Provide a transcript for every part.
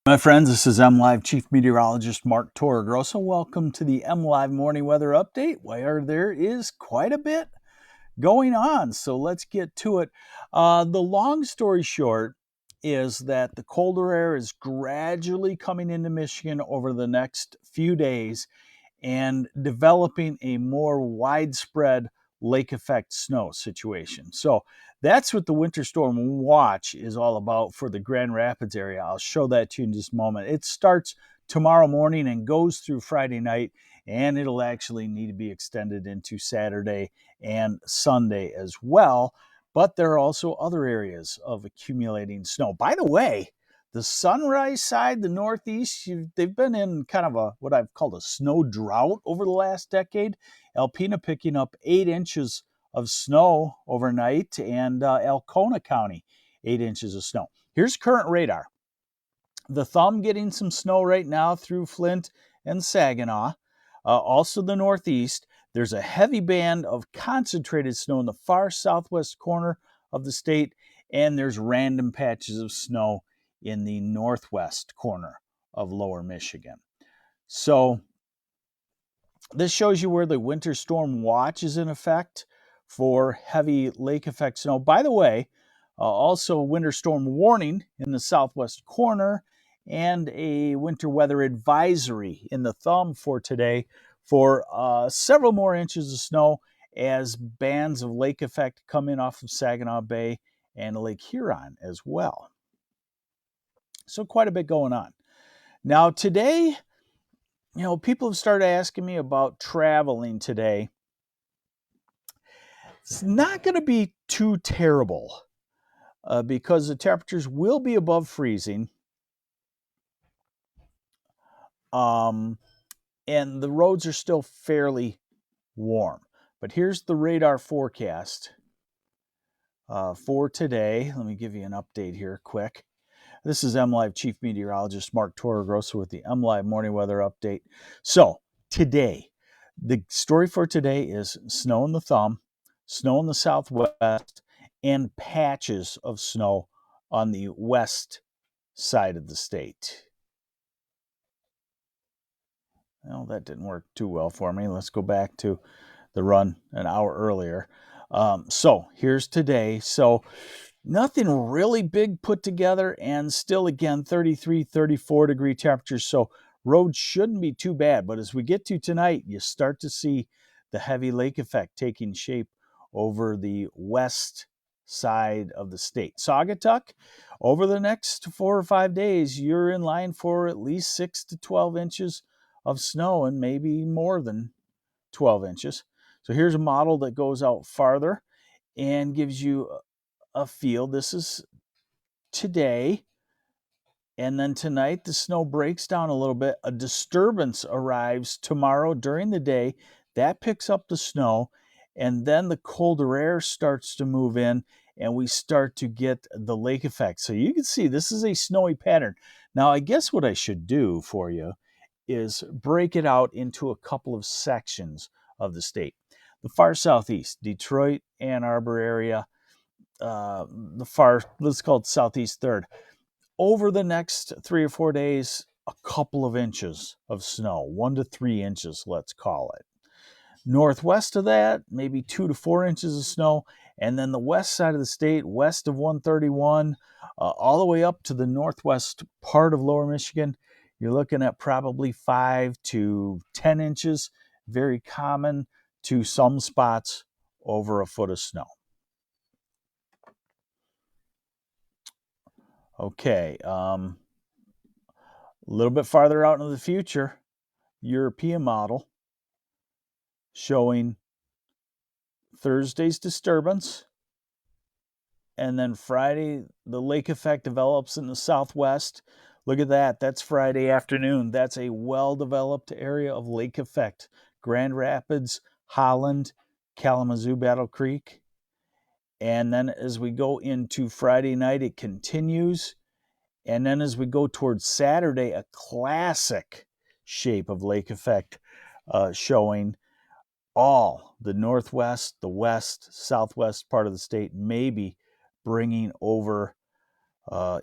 My friends, this is MLive Chief Meteorologist Mark Torregrossa. Welcome to the MLive Morning Weather Update, where there is quite a bit going on. So let's get to it. The long story short is that the colder air is gradually coming into Michigan over the next few days and developing a more widespread lake effect snow situation. So that's what the winter storm watch is all about for the Grand Rapids area. I'll show that to you in just a moment. It starts tomorrow morning and goes through Friday night, and it'll actually need to be extended into Saturday and Sunday as well. But there are also other areas of accumulating snow. By the way, the Sunrise side, the Northeast, they've been in kind of what I've called a snow drought over the last decade. Alpena picking up 8 inches of snow overnight, and Alcona County, 8 inches of snow. Here's current radar. The Thumb getting some snow right now through Flint and Saginaw. Also the Northeast. There's a heavy band of concentrated snow in the far southwest corner of the state, and there's random patches of snow in the northwest corner of lower Michigan. So this shows you where the winter storm watch is in effect for heavy lake effect snow. By the way, also a winter storm warning in the southwest corner and a winter weather advisory in the Thumb for today for several more inches of snow as bands of lake effect come in off of Saginaw Bay and Lake Huron as well. So quite a bit going on. Now today, people have started asking me about traveling today. It's not going to be too terrible because the temperatures will be above freezing. And the roads are still fairly warm. But here's the radar forecast for today. Let me give you an update here quick. This is MLive Chief Meteorologist Mark Torregrossa with the MLive Morning Weather Update. So today, the story for today is snow in the Thumb, snow in the southwest, and patches of snow on the west side of the state. Well, that didn't work too well for me. Let's go back to the run an hour earlier. So here's today. So nothing really big put together, and still, again, 33, 34 degree temperatures. So roads shouldn't be too bad. But as we get to tonight, you start to see the heavy lake effect taking shape over the west side of the state. Saugatuck, over the next 4 or 5 days, you're in line for at least 6 to 12 inches of snow and maybe more than 12 inches. So here's a model that goes out farther and gives you a feel. This is today, and then tonight the snow breaks down a little bit. A disturbance arrives tomorrow during the day that picks up the snow, and then the colder air starts to move in and we start to get the lake effect. So you can see this is a snowy pattern. Now I guess what I should do for you is break it out into a couple of sections of the state. The far southeast, Detroit, Ann Arbor area, the far, let's call it southeast third. Over the next 3 or 4 days, a couple of inches of snow, 1 to 3 inches, let's call it. Northwest of that, maybe 2 to 4 inches of snow. And then the west side of the state, west of 131, all the way up to the northwest part of lower Michigan, you're looking at probably 5 to 10 inches, very common to some spots over a foot of snow. Okay, a little bit farther out into the future, European model showing Thursday's disturbance, and then Friday, the lake effect develops in the southwest. Look at that. That's Friday afternoon. That's a well-developed area of lake effect. Grand Rapids, Holland, Kalamazoo, Battle Creek. And then as we go into Friday night, it continues. And then as we go towards Saturday, a classic shape of lake effect showing all the northwest, the west, southwest part of the state, maybe bringing over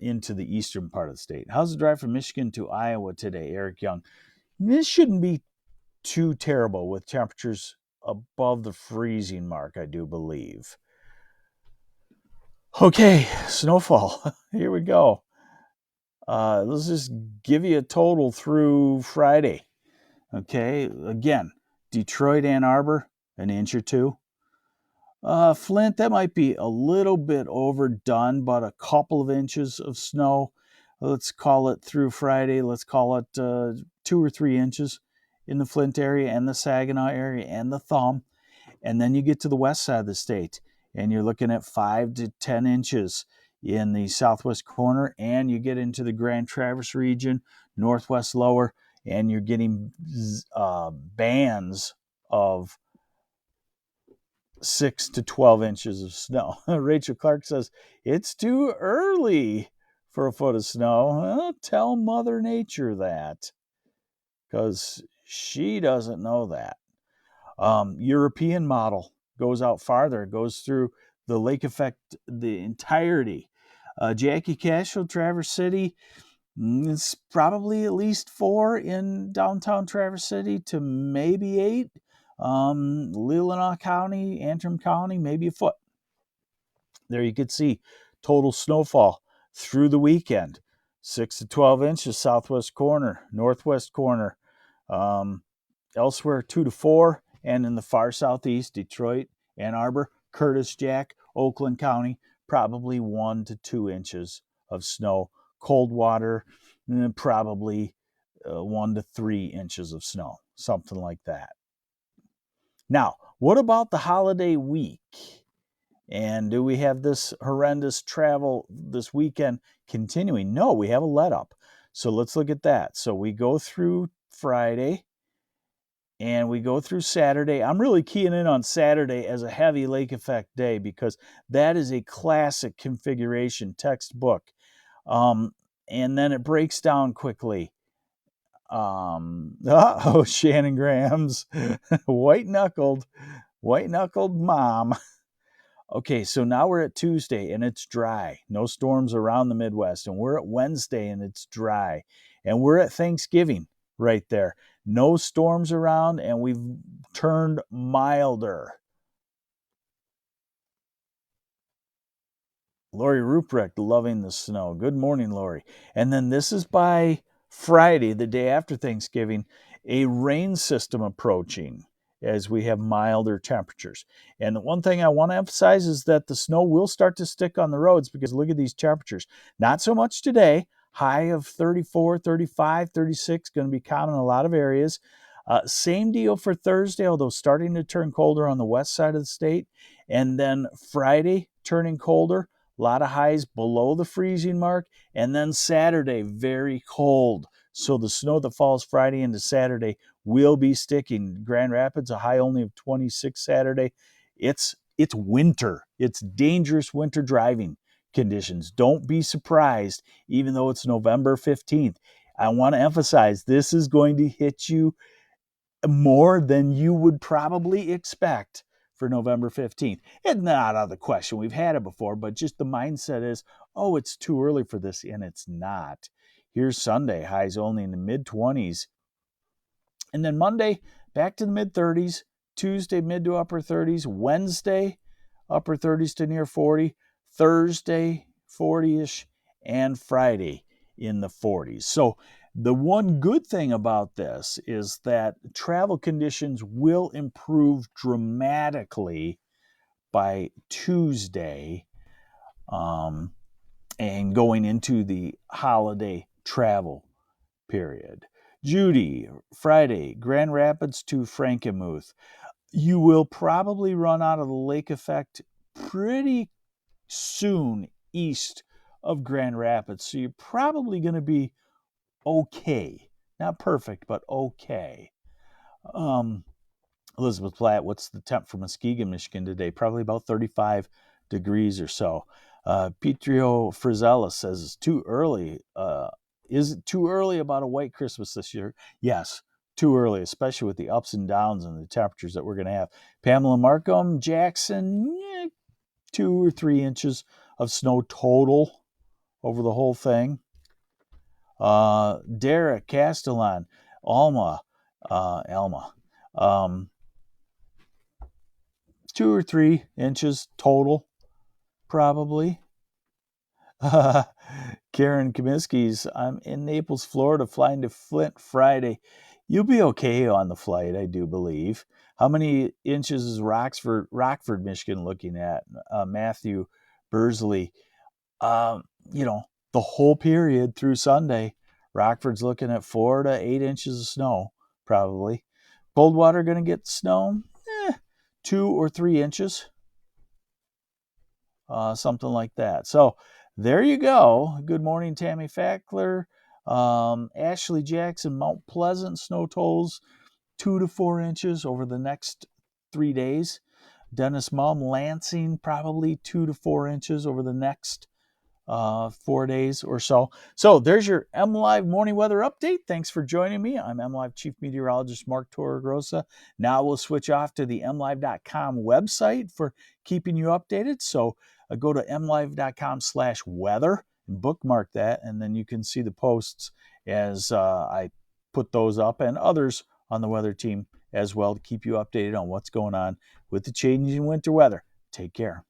into the eastern part of the state. How's the drive from Michigan to Iowa today, Eric Young? This shouldn't be too terrible with temperatures above the freezing mark, I do believe. Okay, snowfall. Here we go. Let's just give you a total through Friday. Okay, again, Detroit, Ann Arbor, an inch or two. Flint, that might be a little bit overdone, but a couple of inches of snow. Let's call it through Friday. Let's call it 2 or 3 inches in the Flint area and the Saginaw area and the Thumb. And then you get to the west side of the state and you're looking at 5 to 10 inches in the southwest corner, and you get into the Grand Traverse region, northwest lower, and you're getting bands of 6 to 12 inches of snow. Rachel Clark says, it's too early for a foot of snow. Well, tell Mother Nature that, because she doesn't know that. European model goes out farther, goes through the lake effect, the entirety. Jackie Cashel, Traverse City, it's probably at least 4 in downtown Traverse City to maybe 8. Leelanau County, Antrim County, maybe a foot. There you could see total snowfall through the weekend. 6 to 12 inches, southwest corner, northwest corner. Elsewhere, 2 to 4. And in the far southeast, Detroit, Ann Arbor, Curtis, Jack, Oakland County, probably 1 to 2 inches of snow. Coldwater, probably 1 to 3 inches of snow, something like that. Now, what about the holiday week? And do we have this horrendous travel this weekend continuing? No, we have a let up. So let's look at that. So we go through Friday and we go through Saturday. I'm really keying in on Saturday as a heavy lake effect day because that is a classic configuration textbook. And then it breaks down quickly. Shannon Graham's white-knuckled mom. Okay, so now we're at Tuesday and it's dry. No storms around the Midwest. And we're at Wednesday and it's dry. And we're at Thanksgiving right there. No storms around and we've turned milder. Lori Ruprecht, loving the snow. Good morning, Lori. And then this is by Friday, the day after Thanksgiving, a rain system approaching as we have milder temperatures. And the one thing I want to emphasize is that the snow will start to stick on the roads because look at these temperatures. Not so much today. High of 34, 35, 36, going to be common in a lot of areas. Same deal for Thursday, although starting to turn colder on the west side of the state. And then Friday, turning colder. A lot of highs below the freezing mark. And then Saturday, very cold. So the snow that falls Friday into Saturday will be sticking. Grand Rapids, a high only of 26 Saturday. It's winter. It's dangerous winter driving conditions. Don't be surprised, even though it's November 15th. I want to emphasize this is going to hit you more than you would probably expect for November 15th. It's not out of the question. We've had it before, but just the mindset is, oh, it's too early for this, and it's not. Here's Sunday, highs only in the mid-20s. And then Monday, back to the mid-30s. Tuesday, mid to upper 30s. Wednesday, upper 30s to near 40. Thursday, 40-ish. And Friday in the 40s. So the one good thing about this is that travel conditions will improve dramatically by Tuesday and going into the holiday travel period. Judy, Friday, Grand Rapids to Frankenmuth. You will probably run out of the lake effect pretty soon east of Grand Rapids. So you're probably going to be okay. Not perfect, but okay. Elizabeth Platt, what's the temp for Muskegon, Michigan today? Probably about 35 degrees or so. Petrio Frizella says it's too early. Is it too early about a white Christmas this year? Yes, too early, especially with the ups and downs and the temperatures that we're going to have. Pamela Markham, Jackson, 2 or 3 inches of snow total over the whole thing. Derek, Castellan, Alma, 2 or 3 inches total, probably. Karen Comiskey's, I'm in Naples, Florida, flying to Flint Friday. You'll be okay on the flight, I do believe. How many inches is Rockford, Michigan looking at? Matthew Bursley. Um, you know, the whole period through Sunday, Rockford's looking at 4 to 8 inches of snow, probably. Coldwater going to get snow? 2 or 3 inches, something like that. So there you go. Good morning, Tammy Fackler. Ashley Jackson, Mount Pleasant, snow totals 2 to 4 inches over the next 3 days. Dennis Mum, Lansing, probably 2 to 4 inches over the next 4 days or so. So there's your MLive morning weather update. Thanks for joining me. I'm MLive Chief Meteorologist Mark Torregrossa. Now we'll switch off to the MLive.com website for keeping you updated. So go to MLive.com/weather and bookmark that, and then you can see the posts as I put those up and others on the weather team as well to keep you updated on what's going on with the changing winter weather. Take care.